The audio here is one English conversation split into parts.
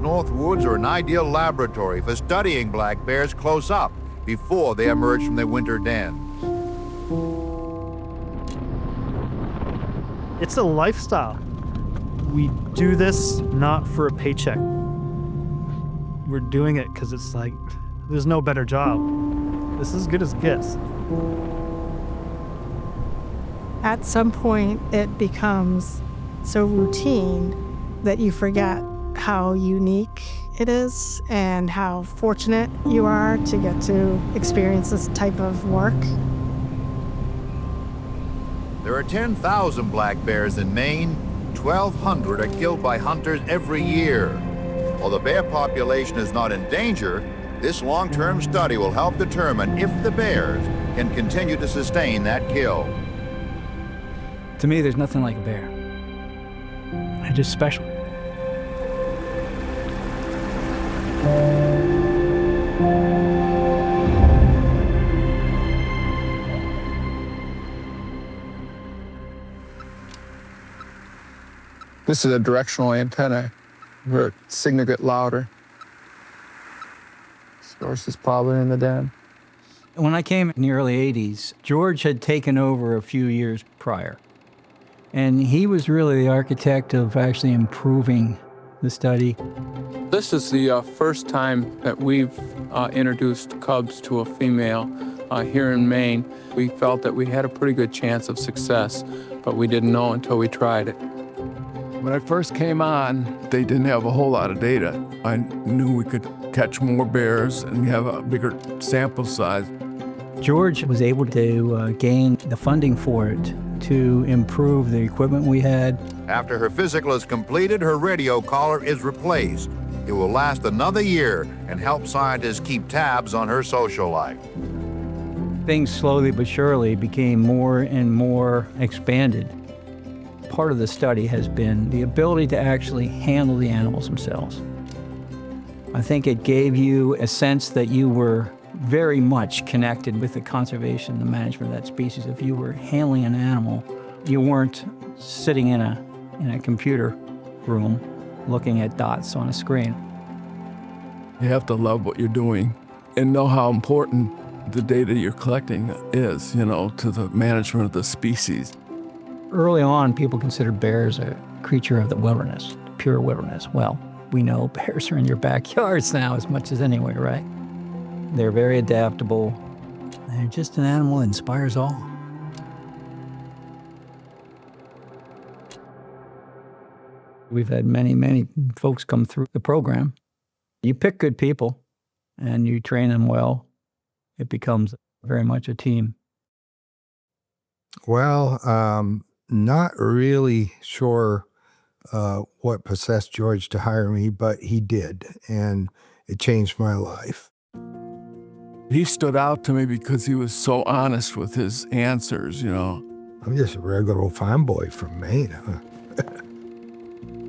North Woods are an ideal laboratory for studying black bears close up before they emerge from their winter dens. It's a lifestyle. We do this not for a paycheck. We're doing it because it's like, there's no better job. This is as good as it gets. At some point, it becomes so routine that you forget how unique it is and how fortunate you are to get to experience this type of work. There are 10,000 black bears in Maine. 1,200 are killed by hunters every year. While the bear population is not in danger, this long-term study will help determine if the bears can continue to sustain that kill. To me, there's nothing like a bear. They're just special. This is a directional antenna where signal get louder. Source is probably in the den. When I came in the early 80s, George had taken over a few years prior. And he was really the architect of actually improving the study. This is the first time that we've introduced cubs to a female here in Maine. We felt that we had a pretty good chance of success, but we didn't know until we tried it. When I first came on, they didn't have a whole lot of data. I knew we could catch more bears and have a bigger sample size. George was able to gain the funding for it to improve the equipment we had. After her physical is completed, her radio collar is replaced. It will last another year and help scientists keep tabs on her social life. Things slowly but surely became more and more expanded. Part of the study has been the ability to actually handle the animals themselves. I think it gave you a sense that you were very much connected with the conservation, the management of that species. If you were handling an animal, you weren't sitting in a computer room looking at dots on a screen. You have to love what you're doing and know how important the data you're collecting is, to the management of the species. Early on, people considered bears a creature of the wilderness, pure wilderness. Well, we know bears are in your backyards now as much as anywhere, right? They're very adaptable. They're just an animal that inspires awe. We've had many, many folks come through the program. You pick good people and you train them well, it becomes very much a team. Well, not really sure what possessed George to hire me, but he did, and it changed my life. He stood out to me because he was so honest with his answers, I'm just a regular old farm boy from Maine.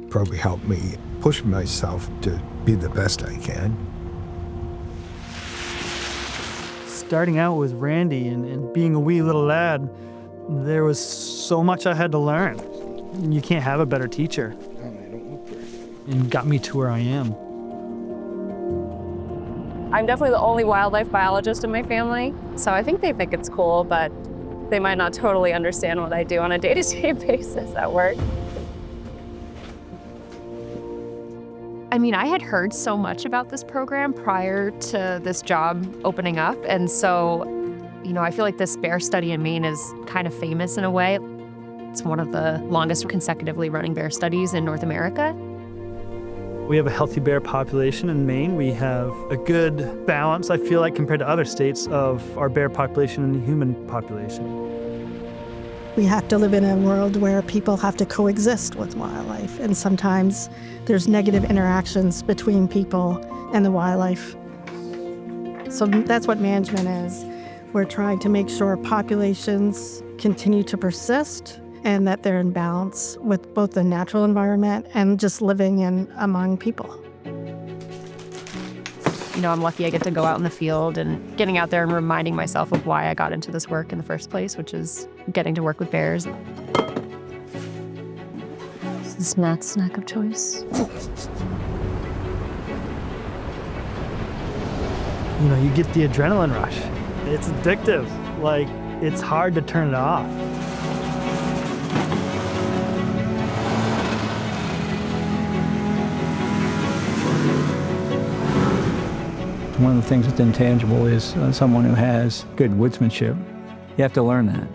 Probably helped me push myself to be the best I can. Starting out with Randy and being a wee little lad, there was so much I had to learn. You can't have a better teacher. And got me to where I am. I'm definitely the only wildlife biologist in my family, so I think they think it's cool, but they might not totally understand what I do on a day-to-day basis at work. I mean, I had heard so much about this program prior to this job opening up, and so, I feel like this bear study in Maine is kind of famous in a way. It's one of the longest consecutively running bear studies in North America. We have a healthy bear population in Maine. We have a good balance, I feel like, compared to other states, of our bear population and the human population. We have to live in a world where people have to coexist with wildlife, and sometimes there's negative interactions between people and the wildlife. So that's what management is. We're trying to make sure populations continue to persist and that they're in balance with both the natural environment and just living in among people. I'm lucky I get to go out in the field and getting out there and reminding myself of why I got into this work in the first place, which is getting to work with bears. This is Matt's snack of choice. You get the adrenaline rush. It's addictive. Like, it's hard to turn it off. One of the things that's intangible is someone who has good woodsmanship. You have to learn that.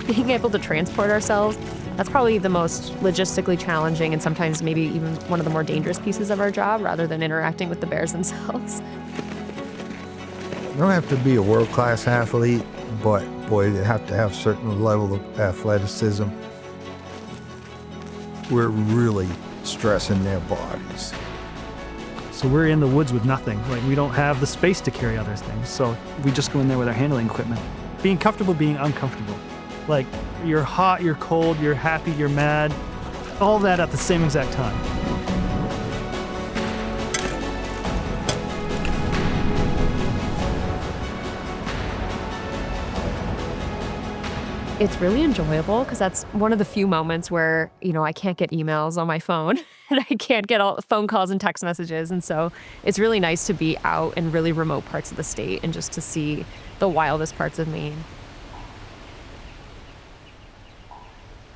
Being able to transport ourselves, that's probably the most logistically challenging and sometimes maybe even one of the more dangerous pieces of our job rather than interacting with the bears themselves. You don't have to be a world-class athlete, but boy, you have to have a certain level of athleticism. We're really stressing their bodies. So we're in the woods with nothing. Like, we don't have the space to carry other things. So we just go in there with our handling equipment. Being comfortable, being uncomfortable. Like, you're hot, you're cold, you're happy, you're mad. All that at the same exact time. It's really enjoyable because that's one of the few moments where, I can't get emails on my phone and I can't get all phone calls and text messages. And so it's really nice to be out in really remote parts of the state and just to see the wildest parts of Maine.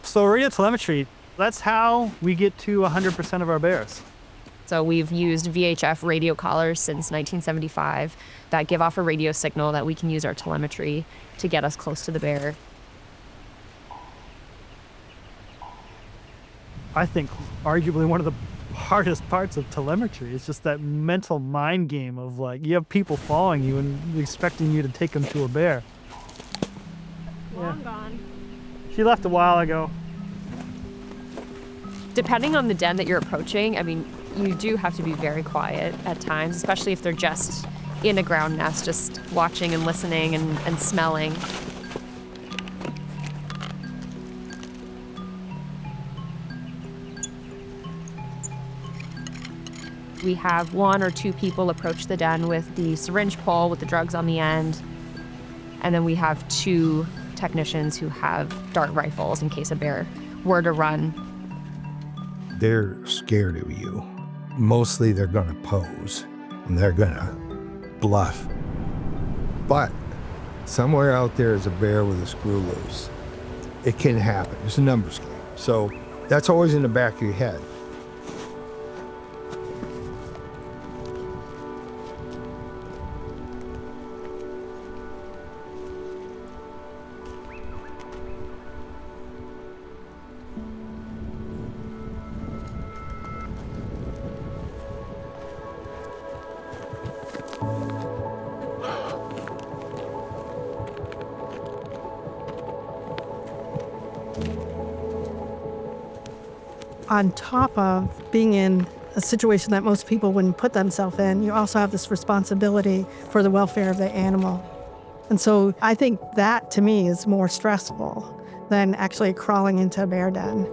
So radio telemetry, that's how we get to 100% of our bears. So we've used VHF radio collars since 1975 that give off a radio signal that we can use our telemetry to get us close to the bear. I think arguably one of the hardest parts of telemetry is just that mental mind game of, like, you have people following you and expecting you to take them to a bear. Long gone. She left a while ago. Depending on the den that you're approaching, you do have to be very quiet at times, especially if they're just in a ground nest, just watching and listening and smelling. We have 1 or 2 people approach the den with the syringe pole with the drugs on the end. And then we have 2 technicians who have dart rifles in case a bear were to run. They're scared of you. Mostly they're gonna pose and they're gonna bluff. But somewhere out there is a bear with a screw loose. It can happen. It's a numbers game. So that's always in the back of your head. On top of being in a situation that most people wouldn't put themselves in, you also have this responsibility for the welfare of the animal. And so I think that, to me, is more stressful than actually crawling into a bear den.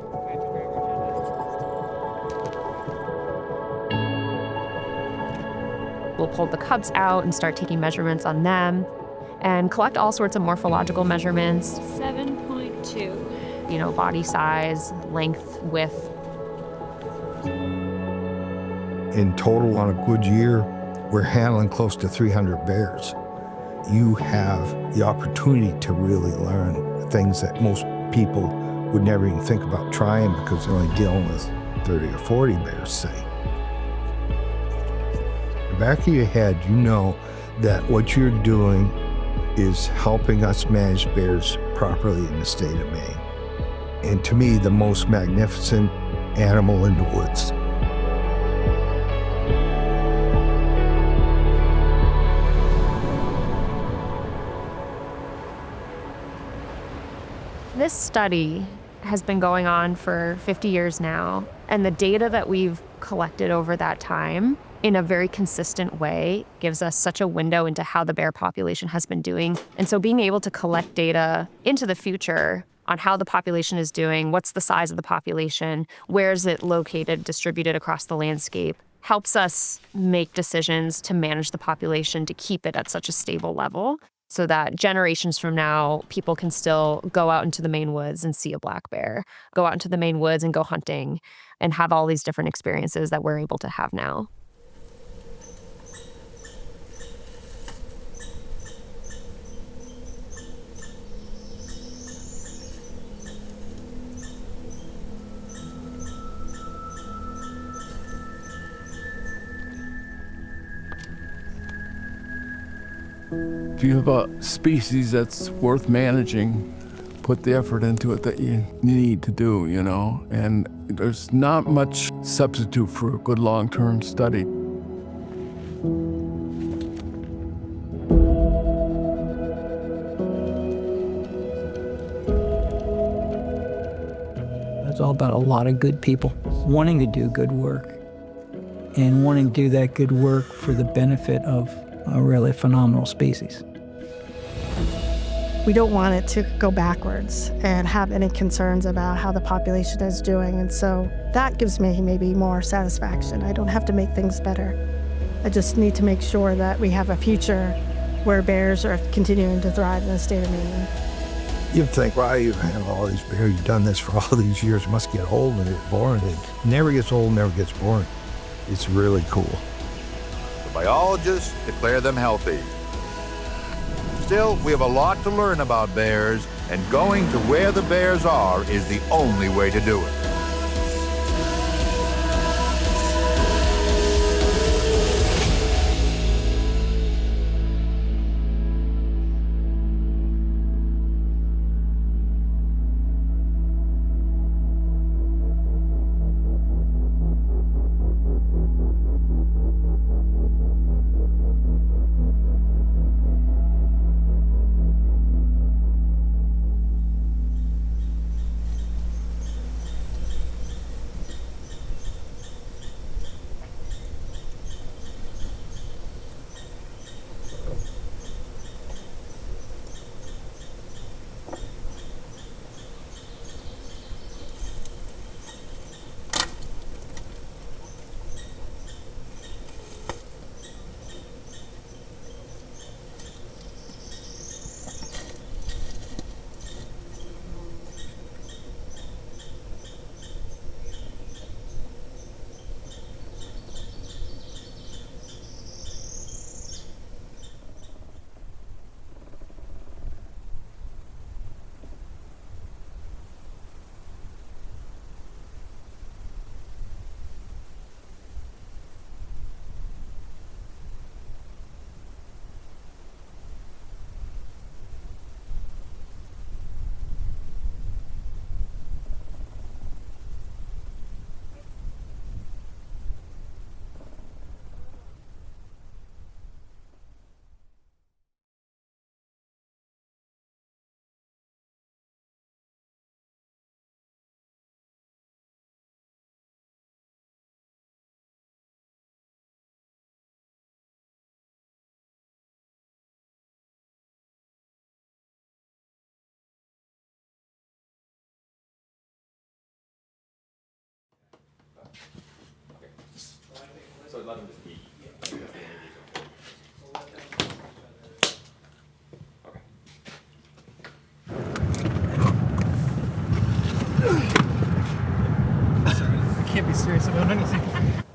We'll pull the cubs out and start taking measurements on them and collect all sorts of morphological measurements. 7.2. Body size, length, width. In total, on a good year, we're handling close to 300 bears. You have the opportunity to really learn things that most people would never even think about trying because they're only dealing with 30 or 40 bears, say. In the back of your head, you know that what you're doing is helping us manage bears properly in the state of Maine. And to me, the most magnificent animal in the woods. This study has been going on for 50 years now, and the data that we've collected over that time in a very consistent way gives us such a window into how the bear population has been doing. And so being able to collect data into the future on how the population is doing, what's the size of the population, where is it located, distributed across the landscape, helps us make decisions to manage the population to keep it at such a stable level so that generations from now, people can still go out into the Maine woods and see a black bear, go out into the Maine woods and go hunting and have all these different experiences that we're able to have now. If you have a species that's worth managing, put the effort into it that you need to do, you know, and there's not much substitute for a good long-term study. It's all about a lot of good people wanting to do good work and wanting to do that good work for the benefit of a really phenomenal species. We don't want it to go backwards and have any concerns about how the population is doing. And so that gives me maybe more satisfaction. I don't have to make things better. I just need to make sure that we have a future where bears are continuing to thrive in the state of Maine. You'd think, well, you've had all these bears, you've done this for all these years, it must get old and get boring. It never gets old, never gets boring. It's really cool. The biologists declare them healthy. Still, we have a lot to learn about bears, and going to where the bears are is the only way to do it. I can't be serious about anything.